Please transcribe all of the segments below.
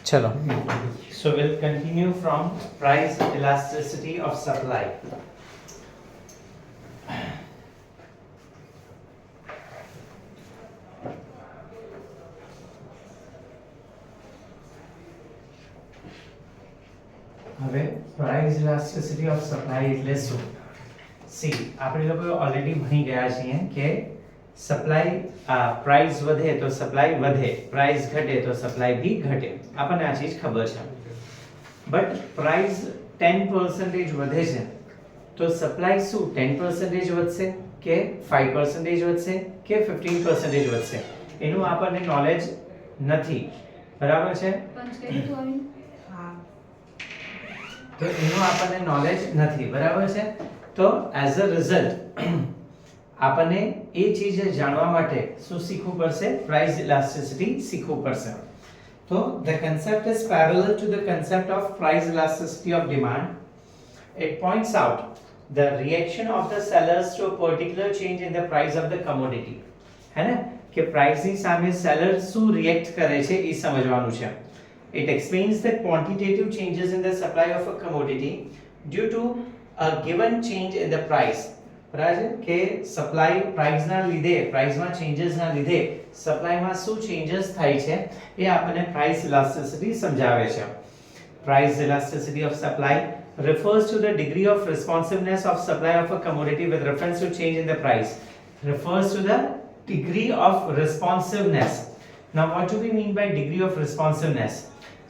चलो. So we'll continue from price elasticity of supply. હવે price elasticity of supply એટલે શું? સી આપણે લોકો ઓલરેડી ભણી ગયા છીએ કે સપ્લાય પ્રાઇસ વધે તો સપ્લાય વધે, પ્રાઇસ ઘટે તો સપ્લાય भी ઘટે. આપણને આ ચીજ ખબર છે. બટ પ્રાઇસ 10% વધે છે તો સપ્લાય શું 10% વધશે કે 5% વધશે કે 15% વધશે એનું આપણને નોલેજ નથી. બરાબર છે? તો એનું આપણને નોલેજ નથી. બરાબર છે? તો એઝ અ રિઝલ્ટ આપણને એ ચીજ જાણવા માટે શું શીખવું પડશે? પ્રાઇસ ઇલાસ્ટિસિટી શીખવું પડશે. તો the concept is parallel to the concept of price elasticity of demand. It points out the reaction of the sellers to a particular change in the price of the commodity. है ना कि price ની સામે seller શું react કરે છે એ સમજવાનું છે. It explains the quantitative changes in the supply of a commodity due to a given change in the price. બરાબર કે સપ્લાય પ્રાઇસ ના લીધે, પ્રાઇસ માં ચેન્જીસ ના લીધે સપ્લાય માં શું ચેન્જીસ થાય છે એ આપણને પ્રાઇસ ઇલાસ્ટિસિટી સમજાવે છે. Price elasticity of supply refers to the degree of responsiveness of supply of a commodity with reference to change in the price. Refers to the degree of responsiveness. Now what do we mean by degree of responsiveness?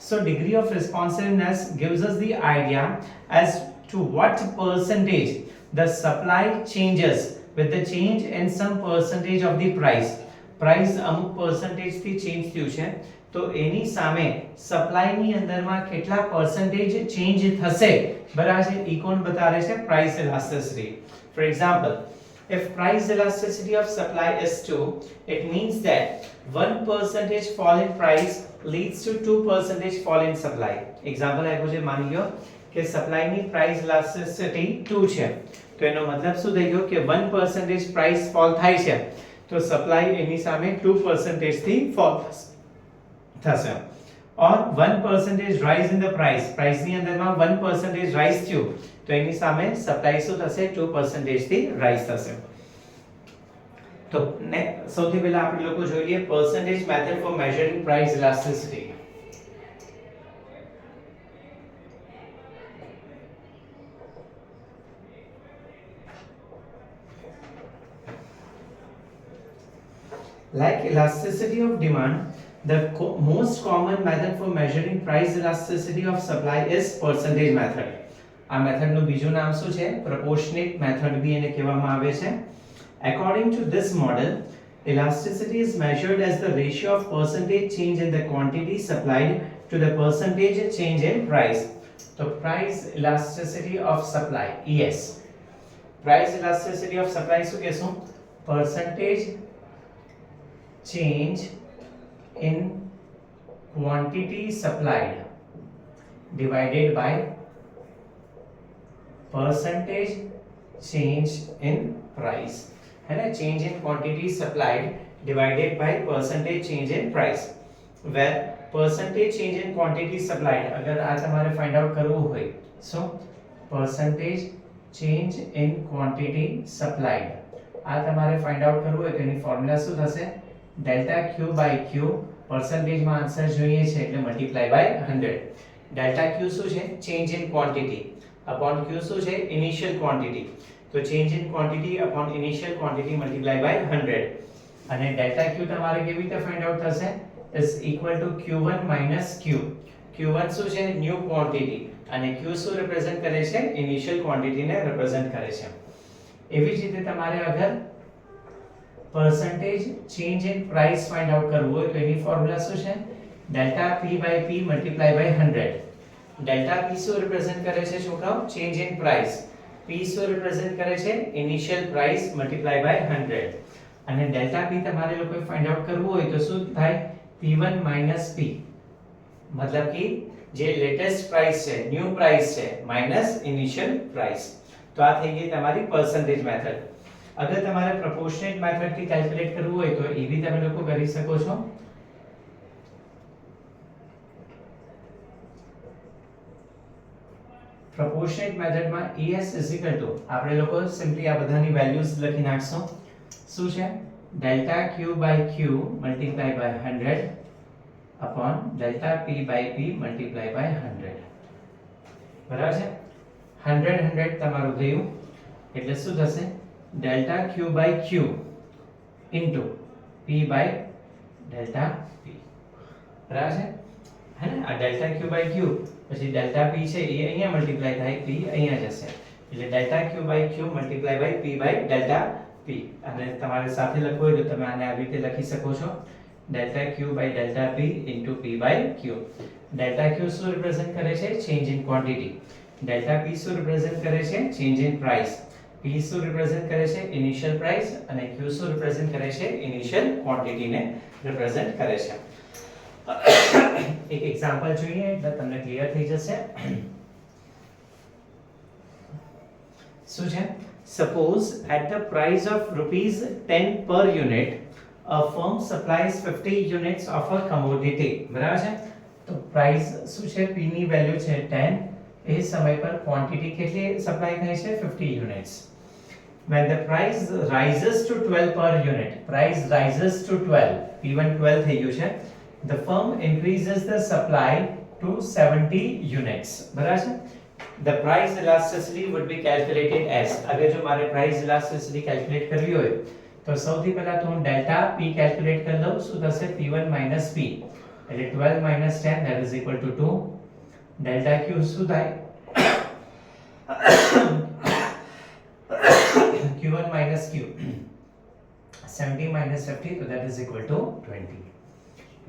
So degree of responsiveness gives us the idea as to what percentage the supply changes with the change in some percentage of the price. Price અમુક percentage થી change થયું છે તો એની સામે supply ની અંદરમાં કેટલા percentage change થશે. બરાબર છે? ઈ કોણ બતાવે છે? price elasticity. For example, if price elasticity of supply is 2, it means that 1% fall in price leads to 2% fall in supply. Example આપ્યું છે, માની લો કે સપ્લાય ની પ્રાઇસ ઇલાસ્ટિસિટી 2 છે તો એનો મતલબ શું થઈ ગયો કે 1% પ્રાઇસ ફોલ થાય છે તો સપ્લાય એની સામે 2% થી ફોલ થશે. or 1% rise in the price, price ની અંદરમાં 1% રાઇઝ થયું તો એની સામે સપ્લાય શું થશે? 2% થી રાઇઝ થશે. તો સૌથી પહેલા આપણે લોકો જોઈ લઈએ percentage method for measuring price elasticity. Like elasticity of demand, the most common method for measuring price elasticity of supply is percentage method. આ મેથડનું બીજું નામ શું છે? proportionate method બી એને કહેવામાં આવે છે. According to this model, elasticity is measured as the ratio of percentage change in the quantity supplied to the percentage change in price. So price elasticity of supply, ES. Price elasticity of supply શું કહેશું? percentage change in quantity supplied divided by percentage change in price. है ना? change in quantity supplied divided by percentage change in price, where percentage change in quantity supplied अगर આ તમારે find out કરવું હોય so percentage change in quantity supplied આ તમારે find out કરવું હોય તો એની ફોર્મ્યુલા શું થશે? delta q by q, percentage માં આન્સર જોઈએ છે એટલે multiply by 100. delta q શું છે? change in quantity upon q શું છે? initial quantity. તો change in quantity upon initial quantity multiply by 100. અને delta q તમારે કેવી રીતે find out થશે? is equal to q1 minus q. q1 શું છે? new quantity અને q શું represent કરે છે? initial quantity ને represent કરે છે. એવી જ રીતે તમારે અગર percentage change in price find out કરવું હોય તો એની ફોર્મ્યુલા શું છે? delta p by p multiply by 100. delta p શું represent કરે છે છોકરાઓ? change in price. p શું represent કરે છે? initial price multiply by 100. અને delta p તમારે લોકોએ find out કરવું હોય તો શું થાય? p1 minus p. मतलब कि જે લેટેસ્ટ પ્રાઇસ છે, ન્યુ પ્રાઇસ છે માઈનસ ઇનિશિયલ પ્રાઇસ. તો આ થઈ ગઈ તમારી percentage મેથડ. अगर તમારે proportionate method થી કેલ્ક્યુલેટ કરવું હોય તો એ બી તમે લોકો કરી શકો છો. પ્રોપોર્શનેટ મેથડમાં ES આપણે લોકો સિમ્પલી આ બધાની વેલ્યુઝ લખી નાખશું. શું છે? Delta Q by Q multiply by 100 upon delta P by P multiply by 100. બરાબર છે? 100 100 તમારું ગયું એટલે શું થશે? Delta Q by Q into P by delta P. બરાબર છે? હે ને? આ ડેલ્ટા Q બાય Q પછી ડેલ્ટા P છે એ અહીંયા મલ્ટીપ્લાય થાય, P અહીંયા જશે એટલે delta Q by Q multiply by P by delta P. અને તમારે સાથે લખવું હોય તો તમે આને આવી રીતે લખી શકો છો, delta Q by delta P into P by Q. Delta Q શું રિપ્રેઝન્ટ કરે છે? Change in quantity. Delta P શું રિપ્રેઝન્ટ કરે છે? Change in price. P શું રિપ્રેઝન્ટ કરે છે? Initial price. અને Q શું રિપ્રેઝન્ટ કરે છે? ઇનિશિયલ ક્વોન્ટિટીને રિપ્રેઝન્ટ કરે છે. એક એક્ઝામ્પલ જોઈએ એટલે તમને ક્લિયર થઈ જશે. શું છે? Suppose at the price of rupees 10 per unit a firm supplies 50 units of a commodity. બરાબર છે? તો પ્રાઇસ શું છે? P ની વેલ્યુ છે 10. એ સમય પર ક્વોન્ટિટી કેટલી સપ્લાય થાય છે? 50 units. When the price rises to 12 per unit, price rises to 12, P1 12 થઈ ગયું છે, the firm increases the supply to 70 units. બરાબર છે? The price elasticity would be calculated as, અગર જો મારે price elasticity calculate કરવી હોય તો સૌથી પહેલા તો હું ડેલ્ટા P calculate કરી લઉં. શું થશે? P1 minus P એટલે 12 minus 10 that is equal to 2. Delta Q શું થાય? Q1 minus Q 70 minus 50 so that is equal to 20.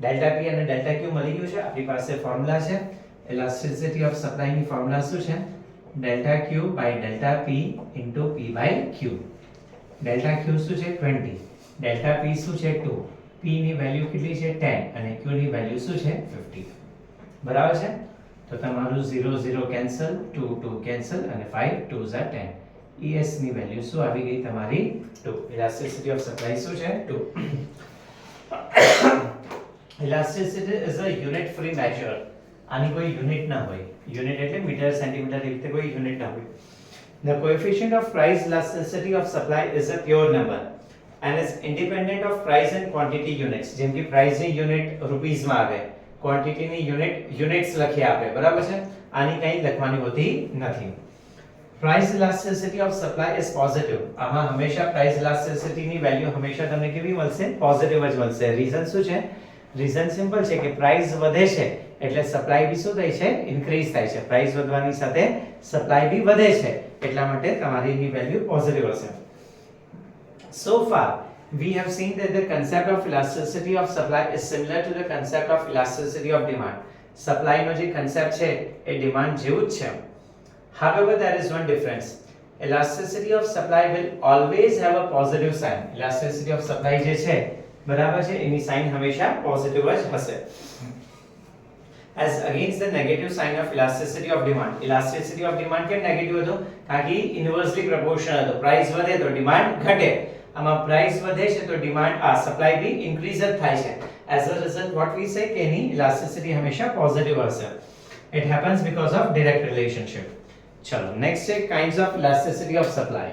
Delta P અને ડેલ્ટા Q મળી ગયું છે. આપણી પાસે ફોર્મ્યુલા છે elasticity of supply ની ફોર્મ્યુલા શું છે? Delta Q by delta P into P by Q. Delta Q શું છે? 20. ડેલ્ટા P શું છે? 2. P ની વેલ્યુ કેટલી છે? 10 અને Q ની વેલ્યુ શું છે? 50. બરાબર છે? તો તમારું 0 0 કેન્સલ, 2 2 કેન્સલ અને 5 2s are 10. ES ની વેલ્યુ શું આવી ગઈ તમારી? 2. elasticity of supply શું છે? 2. elasticity is a unit free measure. આની કોઈ યુનિટ ના હોય. યુનિટ એટલે મીટર સેન્ટીમીટર એ રીતે કોઈ યુનિટ ના હોય. The coefficient of price elasticity of supply is a pure number and is independent of price and quantity units. જેમ કે price ની યુનિટ રૂપીસ માં આવે, ક્વોન્ટિટી ની યુનિટ યુનિટ્સ લખી આપે. બરાબર છે? આની કંઈ લખવાની હોતી નથી. Price elasticity of supply is positive. આમાં હંમેશા price elasticity ની વેલ્યુ હંમેશા તમને કેવી મળશે? પોઝિટિવ જ મળશે. રીઝન શું છે? રીઝન સિમ્પલ છે કે પ્રાઇસ વધે છે એટલે સપ્લાય બી શું થાય છે? ઇન્ક્રીઝ થાય છે. પ્રાઇસ વધવાની સાથે સપ્લાય બી વધે છે એટલા માટે તમારી ની વેલ્યુ પોઝિટિવ હશે. So far we have seen that the concept of elasticity of supply is similar to the concept of elasticity of demand. Supply નો જે કન્સેપ્ટ છે એ ડિમાન્ડ જેવું જ છે. However, there is one difference. Elasticity of supply will always have a positive sign. Elasticity of supply જે છે બરાબર છે એની સાઇન હંમેશા પોઝિટિવ જ હશે. As against the negative sign of elasticity of demand. Elasticity of demand કેમ negative હતો? કારણ કે ઇન્વર્સલી પ્રોપોર્શનલ હતો. પ્રાઇસ વધે તો ડિમાન્ડ ઘટે. આમાં પ્રાઇસ વધે છે તો ડિમાન્ડ સપ્લાય બી ઇન્ક્રીઝ જ થાય છે. As a result what we say કે એની elasticity હંમેશા પોઝિટિવ હશે. It happens because of direct relationship. ચલો નેક્સ્ટ છે kinds of elasticity of supply.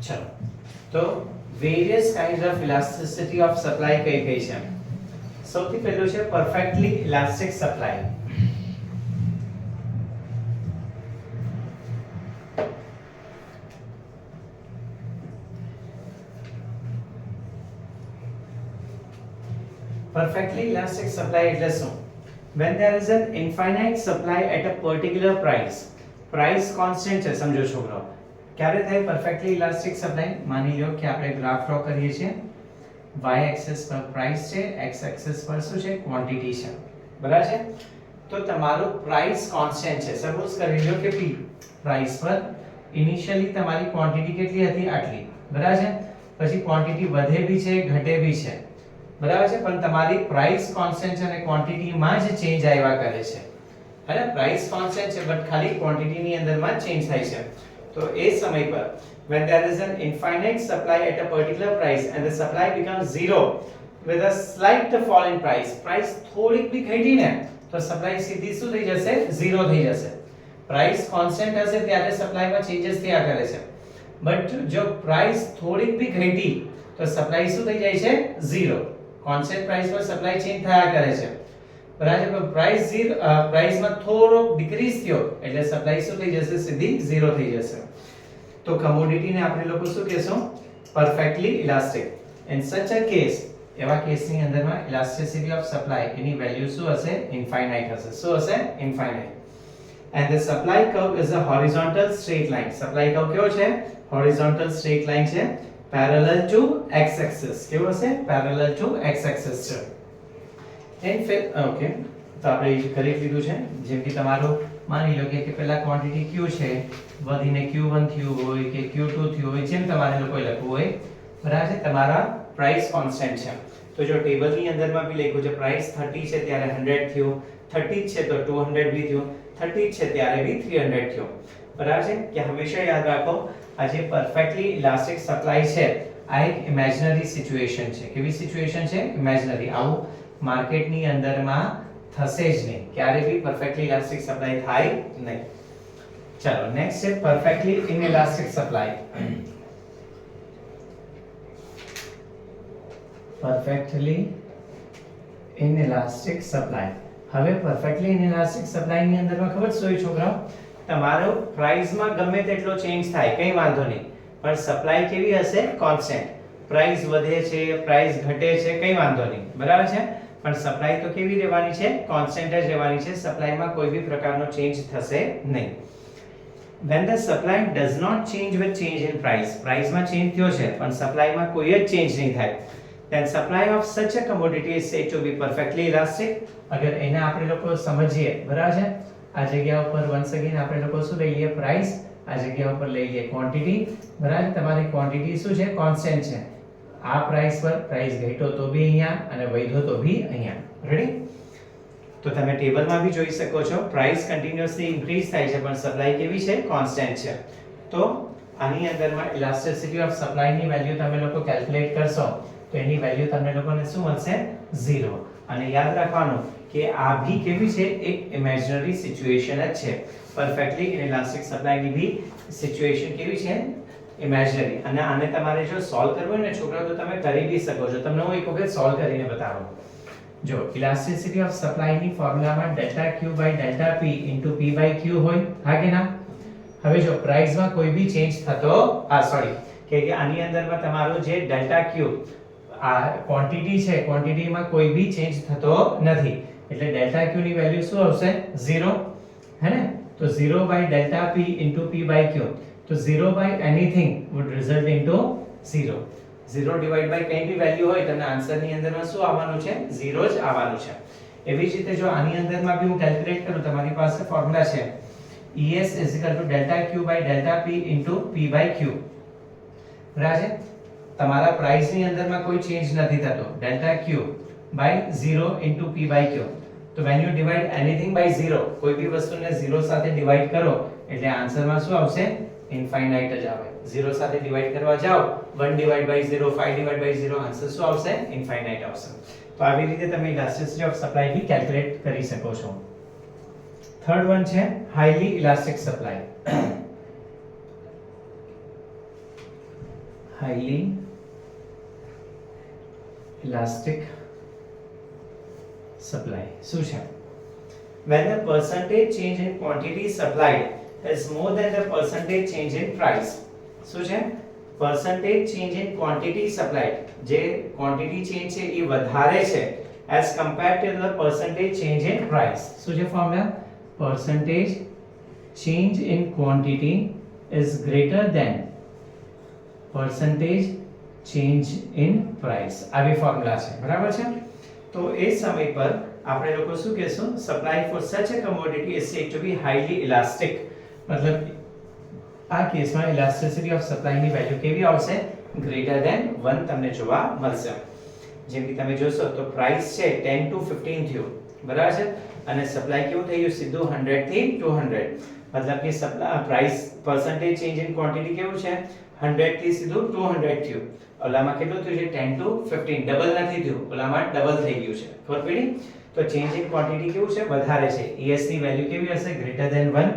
ચલો તો various kinds of elasticity of supply કઈ કઈ છે? સૌથી પહેલું છે perfectly elastic supply. Perfectly elastic supply એટલે શું? When there is an infinite supply at a particular price. Price constant છે, સમજો છોકરો. ક્યારે થાય perfectly elastic supply? માની લો કે આપણે ગ્રાફ ડ્રો કરીએ છીએ. y axis પર price છે, x axis પર શું છે? ક્વોન્ટિટી છે. બરાબર છે? તો તમારું price constant છે. સપોઝ કરી લો કે p price પર ઇનિશિયલી તમારી ક્વોન્ટિટી કેટલી હતી? આટલી. બરાબર છે? પછી ક્વોન્ટિટી વધે બી છે, ઘટે બી છે. બરાબર છે? પણ તમારી પ્રાઇસ કોન્સ્ટન્ટ છે અને ક્વોન્ટિટીમાં જ ચેન્જ આવ્યા કરે છે. है प्राइस कांस्टेंट છે બટ ખાલી ક્વોન્ટિટી ની અંદરમાં ચેન્જ થાય છે તો એ સમય પર when there is an infinite supply at a particular price and the supply becomes zero with a slight fall in price થોડીક બી ઘટી ને તો સપ્લાય સીધી શું થઈ જશે ઝીરો થઈ જશે પ્રાઇસ કોન્સ્ટન્ટ હશે ત્યારે સપ્લાયમાં ચેન્જીસ થયા કરે છે બટ જો પ્રાઇસ થોડીક બી ઘટી તો સપ્લાય શું થઈ જાય છે ઝીરો કોન્સ્ટન્ટ પ્રાઇસ પર સપ્લાય ચેન્જ થયા કરે છે બરાબર પ્રાઇસમાં થોડો ડિક્રીઝ થયો એટલે સપ્લાય શું થઈ જશે સીધી ઝીરો થઈ જશે તો કમોડિટીને આપણે લોકો શું કહેશું perfectly elastic in such a case એવા કેસની અંદરમાં elasticity of supply any value શું હશે ઇન્ફાઇનાઇટ હશે શું હશે infinite and the supply curve is a horizontal straight line supply curve કેવો છે horizontal straight line છે parallel to x axis કેવો હશે parallel to x axis છે ઓકે તો આપણે કરી લીધું છે જેમ કે તમારું માની લો કે પહેલા ક્વોન્ટિટી q છે વધીને q1 થયું હોય કે q2 થયું હોય જેમ તમારે લોકોએ લખવું હોય બરાબર છે તમારા પ્રાઇસ કોન્સ્ટન્ટ છે તો જો ટેબલની અંદરમાં બી લખ્યું છે પ્રાઇસ 30 છે ત્યારે 100 થયું 30 છે તો 200 બી થયું 30 છે ત્યારે બી 300 થયો બરાબર છે કે હંમેશા યાદ રાખો આ જે પરફેક્ટલી ઇલાસ્ટિક સપ્લાય છે આ એક ઇમેજિનરી સિચ્યુએશન છે કેવી સિચ્યુએશન છે ઇમેજિનરી આવું માર્કેટની અંદરમાં થશે જ નહીં ક્યારે બી પરફેક્ટલી ઇલાસ્ટિક સપ્લાય થાય નહીં ચલો નેક્સ્ટ છે પરફેક્ટલી ઇનઇલાસ્ટિક સપ્લાય પરફેક્ટલી ઇનઇલાસ્ટિક સપ્લાય હવે પરફેક્ટલી ઇનઇલાસ્ટિક સપ્લાય ની અંદરમાં ખબર છે છોકરાઓ તમારો પ્રાઇસમાં ગમે તેટલો ચેન્જ થાય કઈ વાંધો નહીં પણ સપ્લાય કેવી હશે કોન્સ્ટન્ટ પ્રાઇસ વધે છે પ્રાઇસ ઘટે છે કઈ વાંધો નહીં બરાબર છે પણ સપ્લાય તો કેવી રહેવાની છે કોન્સ્ટન્ટ જ રહેવાની છે સપ્લાયમાં કોઈ બી પ્રકારનો ચેન્જ થશે નહીં when the supply does not change with change in priceમાં ચેન્જ થયો છે પણ સપ્લાયમાં કોઈ જ ચેન્જ નહીં થાય then supply of such a commodity is said to be perfectly elastic અગર એને આપણે લોકો સમજીએ બરાબર છે આ જગ્યા ઉપર વન્સ અગેન આપણે લોકો શું લઈ લઈએ પ્રાઇસ આ જગ્યા ઉપર લઈ લઈએ ક્વોન્ટિટી બરાબર તમારી ક્વોન્ટિટી શું છે કોન્સ્ટન્ટ છે આ પ્રાઇસ પર પ્રાઇસ ઘટ્યો તો બી અહીંયા અને વધ્યો તો બી અહીંયા રેડી તો તમે ટેબલમાં બી જોઈ શકો છો પ્રાઇસ કન્ટિન્યુઅસલી ઇન્ક્રીઝ થાય છે પણ સપ્લાય કેવી છે કોન્સ્ટન્ટ છે તો આની અંદરમાં ઇલાસ્ટિસિટી ઓફ સપ્લાયની વેલ્યુ તમે લોકો કેલ્ક્યુલેટ કરશો તો એની વેલ્યુ તમને લોકોને શું મળશે 0 અને યાદ રાખવાનું કે આ ભી કેવી છે એક ઇમેજિનરી સિચ્યુએશન જ છે પરફેક્ટલી ઇનઇલાસ્ટિક સપ્લાયની ભી સિચ્યુએશન કેવી છે ઇમેજિનરી અને આને તમારે જો સોલ્વ કરવું હોય ને છોકરાઓ તો તમે કરી બી શકો છો તમને હું એક વખત સોલ્વ કરીને બતાવું જો ઇલાસ્ટિસિટી ઓફ સપ્લાયની ફોર્મ્યુલામાં delta q by delta p into p by q હોય હા કે ના હવે જો પ્રાઇસમાં કોઈ બી ચેન્જ થતો કે આની અંદરમાં તમારું જે ડેલ્ટા q આ ક્વોન્ટિટી છે ક્વોન્ટિટીમાં કોઈ બી ચેન્જ થતો નથી એટલે ડેલ્ટા q ની વેલ્યુ શું આવશે 0 હે ને તો 0 by delta p into p by q તો 0 by anything would result into 0 0 divide by કઈ બી વેલ્યુ હોય તમને આન્સરની અંદરમાં શું આવવાનું છે 0 જ આવવાનું છે એવી જ રીતે જો આની અંદરમાં બી હું કેલ્ક્યુલેટ કરું તમારી પાસે ફોર્મ્યુલા છે ES delta Q by delta P into P by Q બરાબર છે તમારા પ્રાઇસ ની અંદરમાં કોઈ ચેન્જ નથી થતો delta Q by 0 into P by Q તો when you divide anything by 0 કોઈ બી વસ્તુને 0 સાથે ડિવાઇડ કરો એટલે આન્સરમાં શું આવશે ઇન્ફાઇનાઇટ જ આવે 0 સાથે ડિવાઇડ કરવા જાઓ 1 divided by 0 5 divided by 0 answer શું આવશે ઇન્ફાઇનાઇટ આવશે તો આવી રીતે તમે ઇલાસ્ટિસિટી ઓફ સપ્લાય બી કેલ્ક્યુલેટ કરી શકો છો થર્ડ વન છે highly elastic supply highly elastic supply શું છે when the percentage change in quantity supplied is more than the percentage change in price શું છે percentage change in quantity supplied જે quantity change છે એ વધારે છે as compared to the percentage change in price શું છે formula percentage change in quantity is greater than percentage change in price આવી formula છે બરાબર છે તો એ સમય પર આપણે લોકો શું કહેશું supply for such a commodity is said to be highly elastic મતલબ આ કેસમાં elasticity of supply ની વેલ્યુ કેવી આવશે greater than 1 તમને જોવા મળશે જેમ કે તમે જોશો તો પ્રાઇસ છે 10 to 15 થયું, બરાબર છે, અને સપ્લાય કેવું થઈ ગયું સીધું 100 થી 200, મતલબ કે supply price percentage change in quantity કેવું છે 100 થી સીધું 200 થયું. ઓલામાં કેટલું થયું છે 10 to 15, ડબલ નથી થયું, ઓલામાં ડબલ થઈ ગયું છે. ખબર પડી? તો ચેન્જ ઇન ક્વોન્ટિટી કેવું છે વધારે છે. ES ની વેલ્યુ કેવી હશે ગ્રેટર ધેન 1.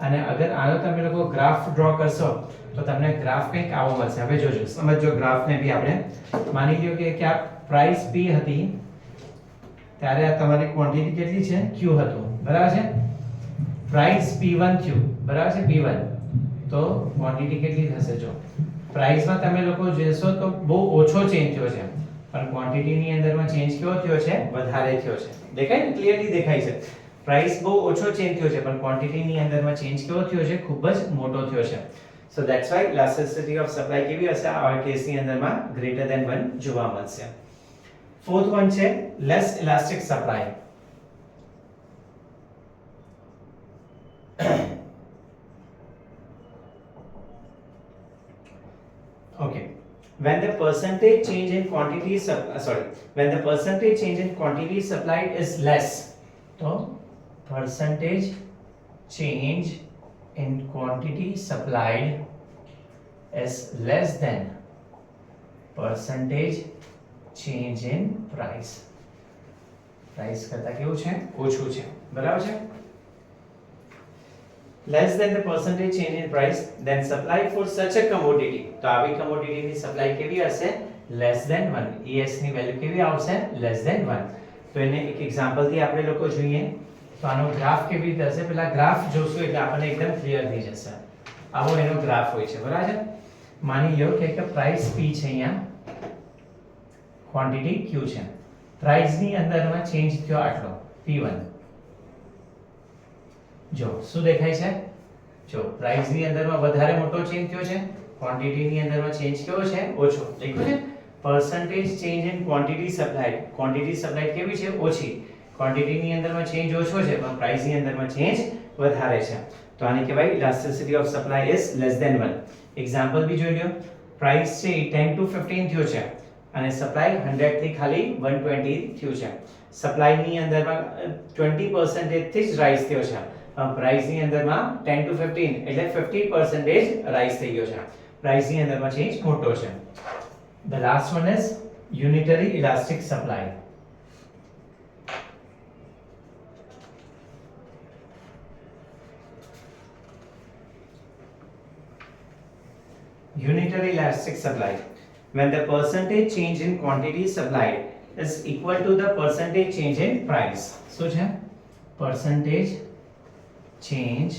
અને અગર આનો તમે લોકો ગ્રાફ ડ્રો કરશો તો તમને ગ્રાફ કંઈક આવો મળશે. હવે જોજો, સમજો ગ્રાફને બી આપણે માની લ્યો કે આ પ્રાઇસ P હતી ત્યારે આ તમારી ક્વોન્ટિટી કેટલી છે Q હતું, બરાબર છે. પ્રાઇસ P1 થયું, બરાબર છે, P1, તો ક્વોન્ટિટી કેટલી થશે? જો પ્રાઇસમાં તમે લોકો જોશો તો બહુ ઓછો ચેન્જ થયો છે, પણ ક્વોન્ટિટીની અંદરમાં ચેન્જ કેવો થયો છે વધારે થયો છે. દેખાય ને, ક્લિયરલી દેખાય છે. પ્રાઇસ બહુ ઓછો ચેન્જ થયો છે પણ ક્વોન્ટિટીની અંદરમાં ચેન્જ કેવો થયો છે ખૂબ જ મોટો થયો છે. સો that's why elasticity of supply કેવી હશે આ કેસની અંદરમાં ગ્રેટર ધેન 1 જોવા મળશે. ફોર્થ વન છે less elastic supply. Okay, when the percentage change in quantity when the percentage change in quantity supplied is less, so percentage change in quantity supplied is less than percentage change in price. price કરતા કેવું છે ઓછું છે, બરાબર છે. less than the percentage change in price, then supply for such a commodity, તો આવી commodity ની સપ્લાય કેવી હશે less than 1. ES ની વેલ્યુ કેવી આવશે less than 1. તો એને એક એક્ઝામ્પલ થી આપણે લોકો જોઈએ તો આનો ગ્રાફ કેવી રીતે હશે. પેલા ગ્રાફ જોશું એટલે આપણને એકદમ ક્લિયર થઈ જશે. આવો એનો ગ્રાફ હોય છે, બરાબર છે. માની લો કે એક પ્રાઇસ P છે, અહીંયા ક્વોન્ટિટી Q છે. પ્રાઇસ ની અંદરમાં ચેન્જ થયો આટલો P1. જો શું દેખાય છે? જો પ્રાઇસ ની અંદરમાં વધારે મોટો ચેન્જ થયો છે, ક્વોન્ટિટી ની અંદરમાં ચેન્જ કેવો છે ઓછો. દેખ્યું છે? percentage change in quantity supplied, quantity supplied કેવી છે ઓછી, ક્વોન્ટિટી ની અંદરમાં ચેન્જ ઓછો છે પણ પ્રાઇસ ની અંદરમાં ચેન્જ વધારે છે. તો આને કહેવાય elasticity of supply is less than 1. Example બી જોઈ લો. પ્રાઇસ છે 10 to 15 થયો છે અને સપ્લાય 100 થી ખાલી 120 થયું છે. સપ્લાય ની અંદરમાં 20% થી જ રાઈઝ થયો છે, પ્રાઇસ ની અંદરમાં 10 to 15 એટલે 50% રાઈઝ થઈ ગયો છે. પ્રાઇસ ની અંદરમાં ચેન્જ મોટો છે. The last one is unitary elastic supply. Unitary elastic supply, when the percentage change in quantity supplied is equal to the percentage change in price. શું છે? percentage change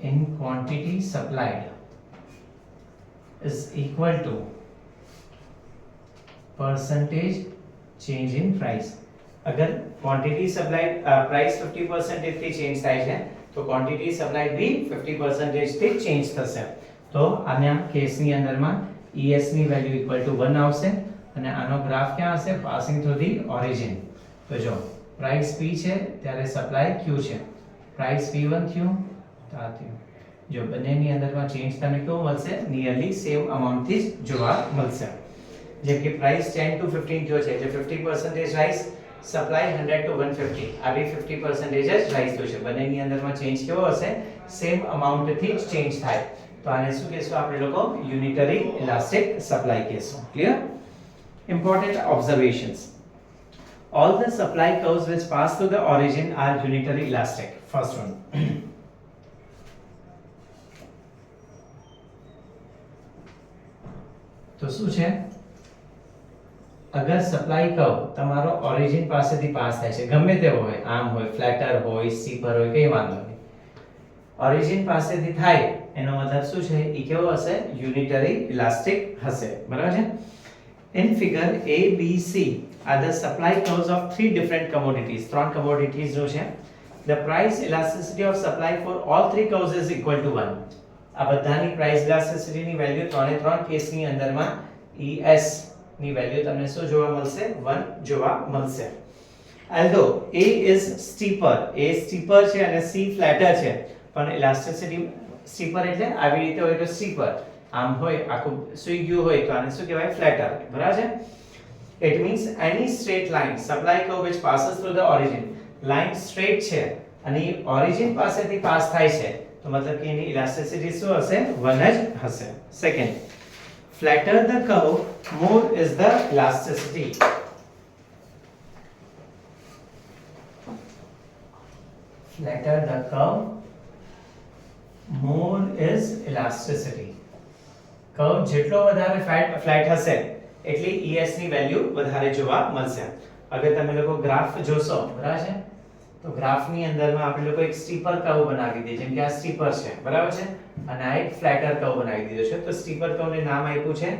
in quantity supplied is equal to percentage change in price. अगर quantity supplied price 50% થી change થાય છે તો quantity supplied भी 50% થી change થશે. તો આના કેસની અંદરમાં ES ની વેલ્યુ ઇક્વલ ટુ 1 આવશે અને આનો ગ્રાફ ક્યાં હશે પાસિંગ થ્રુ ધી ઓરિજિન. તો જો પ્રાઇસ P છે ત્યારે સપ્લાય Q છે, પ્રાઇસ P1 થયું તો આ થયું. જો બંનેની અંદરમાં ચેન્જ તમને કેવું મળશે નિયરલી સેમ અમાઉન્ટ થી જ જોવા મળશે. જેમ કે પ્રાઇસ 10 to 15 થયો છે એટલે 50% રાઈઝ, સપ્લાય 100 to 150 આ બી 50% જ રાઈઝ થયો છે. બંનેની અંદરમાં ચેન્જ કેવો હશે સેમ અમાઉન્ટ થી જ ચેન્જ થાય. તો આને શું કહેશું આપણે લોકો યુનિટરી ઇલાસ્ટિક સપ્લાય કહેશું. Clear? Important observations. All the supply curves which pass through the origin are unitary elastic. First one. તો શું છે? અગર સપ્લાય કર્વ તમારો ઓરિજિન પાસેથી પાસ થાય છે, ગમે તેવો હોય, આમ હોય, ફ્લેટર હોય, સ્ટીપર હોય, કઈ વાંધો નહીં, ઓરિજિન પાસેથી થાય એનો મતલબ શું છે એ કેવો હશે યુનિટરી ઇલાસ્ટિક હશે, બરાબર છે. In figure A, B, C are the supply curves of three different commodities. ત્રણ commodities જો છે. The price elasticity of supply for all three curves is equal to 1. આ બધાની price elasticity ની વેલ્યુ ત્રણે ત્રણ કેસની અંદરમાં ES ની વેલ્યુ તમને શું જોવા મળશે 1 જોવા મળશે. Although A is steeper, A steeper છે અને C flatter છે, પણ elasticity steeper એટલે આવી રીતે હોય તો steeper, આમ હોય આખું સુઈ ગયું હોય તો આને શું કહેવાય ફ્લેટર, બરાબર છે. It means any straight line supply curve which passes through the origin. Line straight છે અને origin પાસેથી પાસ થાય છે તો મતલબ કે એની elasticity શું હશે 1 જ હશે. Second, flatter the curve, more is the elasticity. Flatter the curve, more is elasticity. Curve જેટલો વધારે ફ્લેટ હશે એટલી ES ની વેલ્યુ વધારે જોવા મળશે. અગર તમે લોકો ગ્રાફ જોશો બરાબર છે તો ગ્રાફની અંદરમાં આપણે લોકો એક સ્ટીપર કર્વ બનાવી દઈએ જેમ કે આ સ્ટીપર છે બરાબર છે અને આ એક ફ્લેટર કર્વ બનાવી દીધો છે. તો સ્ટીપર કર્વને નામ આપ્યું છે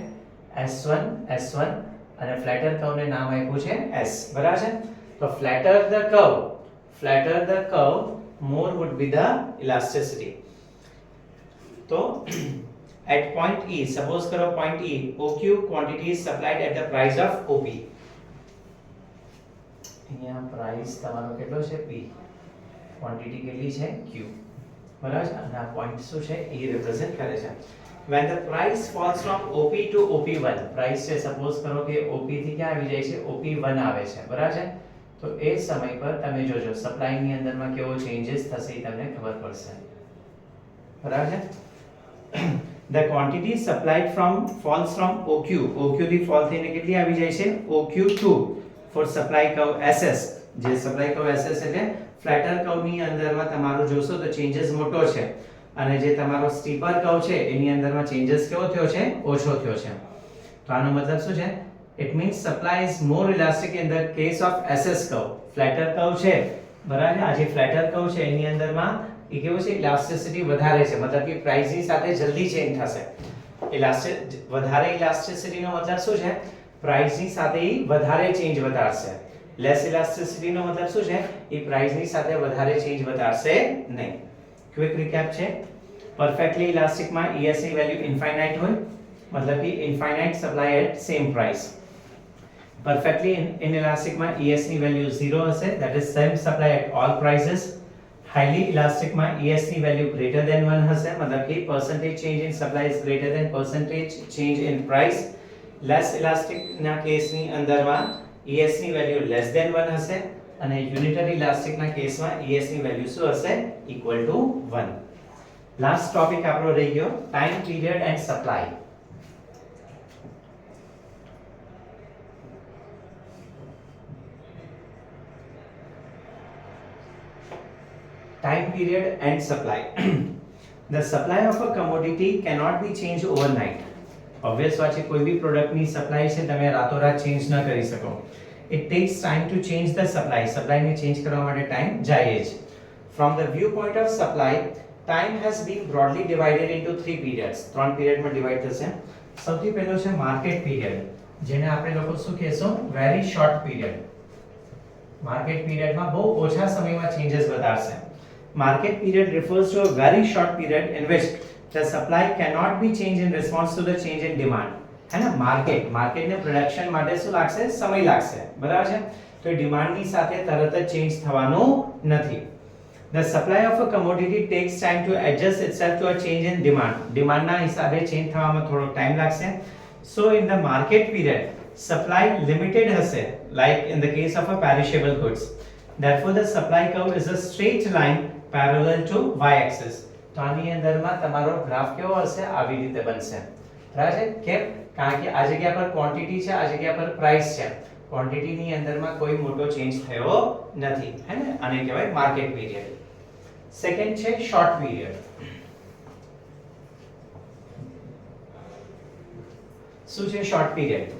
S1 S1 અને ફ્લેટર કર્વને નામ આપ્યું છે S બરાબર છે. તો flatter the curve more would be the elasticity. તો at point E, suppose करो point E, OQ quantity is supplied at the price of OP. અહીંયા price તમારો કેટલો છે P, quantity કેટલી છે Q બરાબર છે અને આ point શું છે E represent કરે છે. When the price falls from OP to OP1, price છે suppose કરો કે OP થી ક્યાં આવી જાય છે OP1 આવે છે બરાબર છે તો એ સમય પર તમે જોજો સપ્લાય ની અંદરમાં કેવો ચેન્જીસ થશે એ તમને ખબર પડશે બરાબર છે. The quantity supplied falls from OQ થી fall થઈને કેટલી આવી જાય છે OQ2 for supply curve SS. જે supply curve SS એટલે flatter curve ની અંદરમાં તમારું જોશો તો ચેન્જીસ મોટો છે અને જે તમારો steeper curve છે એની અંદરમાં ચેન્જીસ કેવો થયો છે ઓછો થયો છે. તો આનો મતલબ શું છે? It means supply is more elastic in the case of SS curve. Flatter curve છે બરાબર આ જે flatter curve છે એની અંદરમાં એ કેવું છે ઇલાસ્ટિસિટી વધારે છે મતલબ કે પ્રાઇસ ની સાથે જલ્દી ચેન્જ થશે. વધારે ઇલાસ્ટિસિટી નો મતલબ શું છે પ્રાઇસ ની સાથે વધારે ચેન્જ વધારશે. લેસ ઇલાસ્ટિસિટી નો મતલબ શું છે એ પ્રાઇસ ની સાથે વધારે ચેન્જ વધારશે નહીં. ક્વિક રીકેપ છે પરફેક્ટલી ઇલાસ્ટિક માં ES ની વેલ્યુ ઇન્ફાઇનાઇટ હોય મતલબ કે infinite supply at same price. Perfectly inelastic માં ES ની વેલ્યુ 0 હશે that is same supply at all prices. Highly elastic માં ES ની વેલ્યુ greater than 1 હશે મતલબ કે percentage change in supply is greater than percentage change in price. Less elastic ના કેસની અંદરમાં ES ની વેલ્યુ less than 1 હશે અને unitary elastic ના કેસમાં ES ની વેલ્યુ શું હશે equal to 1. લાસ્ટ ટોપિક આપણો રહી ગયો time period and supply. Time period and supply. The supply of a commodity cannot be changed overnight. Obvious વાત છે કોઈ બી પ્રોડક્ટની સપ્લાય છે તમે રાતોરાત ચેન્જ ન કરી શકો. It takes time to change the supply. Supply ને ચેન્જ કરવા માટે ટાઈમ જાય જ. From the viewpoint of supply, time has been broadly divided into 3 periods. 3 પીરિયડમાં divide થશે. સૌથી પહેલો છે માર્કેટ પીરિયડ જેને આપણે લોકો શું કહેશું વેરી શોર્ટ પીરિયડ. માર્કેટ પીરિયડમાં બહુ ઓછા સમયમાં ચેન્જીસ વધારશે. Market period refers to a very short period in which the supply cannot be changed in response to the change in demand. है ना मार्केट ने प्रोडक्शन માટે શું લાગશે સમય લાગશે બરાબર છે તો ડિમાન્ડ ની સાથે તરત જ ચેન્જ થવાનું નથી. The supply of a commodity takes time to adjust itself to a change in demand. Demand ના હિસાબે ચેન્જ થવામાં થોડો ટાઈમ લાગશે. So in the market period supply limited હશે like in the case of a perishable goods. Therefore the supply curve is a straight line parallel to y axis. તો આની અંદરમાં તમારો ગ્રાફ કેવો હશે આવી રીતે બનશે બરાબર છે કેમ કારણ કે આ જગ્યા પર ક્વોન્ટિટી છે આ જગ્યા પર પ્રાઇસ છે ક્વોન્ટિટી ની અંદરમાં કોઈ મોટો ચેન્જ થયો નથી હે ને આને કહેવાય માર્કેટ પીરિયડ. સેકન્ડ છે શોર્ટ પીરિયડ. શું છે short period?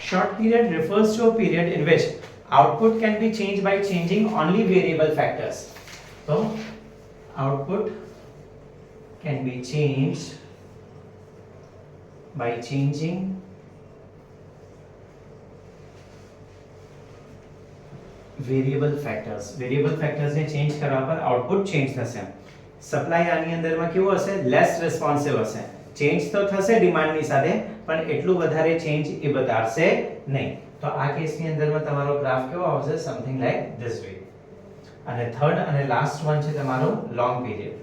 Short period refers to a period in which output can be changed by changing only variable factors. So output can be changed by changing variable factors. Variable factors ને change કરવા પર output change થશે. Supply આની અંદરમાં કેવો હશે less responsive હશે. Change તો થશે ડિમાન્ડની સાથે પણ એટલું વધારે ચેન્જ એ બતાડશે નહીં. તો આ કેસની અંદરમાં તમારો ગ્રાફ કેવો આવશે સમથિંગ લાઈક ધીસ વે. અને થર્ડ અને લાસ્ટ વન છે તમારો long period.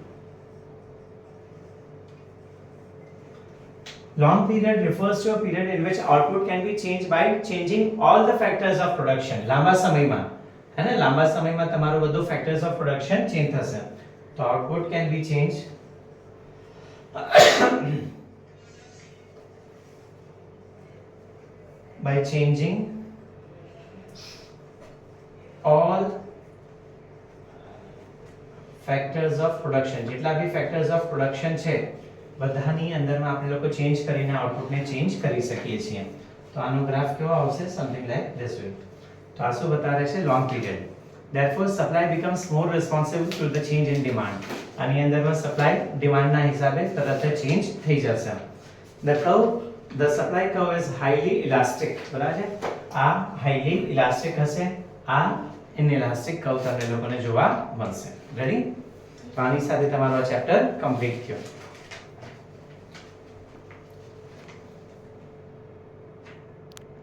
Long period refers to a period in which output can be changed by changing all the factors of production. લાંબા સમયમાં હે ને લાંબા સમયમાં તમારું બધું factors of production change થશે. તો output can be changed by changing all factors of production. જેટલા બી factors of production છે બધાની અંદરમાં આપણે લોકો ચેન્જ કરીને આઉટપુટને ચેન્જ કરી શકીએ છીએ. તો આનો ગ્રાફ કેવો આવશે? Something like this way. તો આ શું બતાવે છે? Long period. Therefore supply becomes more responsive to the change in demand. આની અંદરમાં સપ્લાય ડિમાન્ડના હિસાબે તરત જ ચેન્જ થઈ જશે. The supply curve is highly elastic. બરાબર છે? આ highly elastic હશે, આ inelastic curve તમને લોકોને જોવા મળશે. રેડી? તો આની સાથે તમારો ચેપ્ટર કમ્પ્લીટ થયો.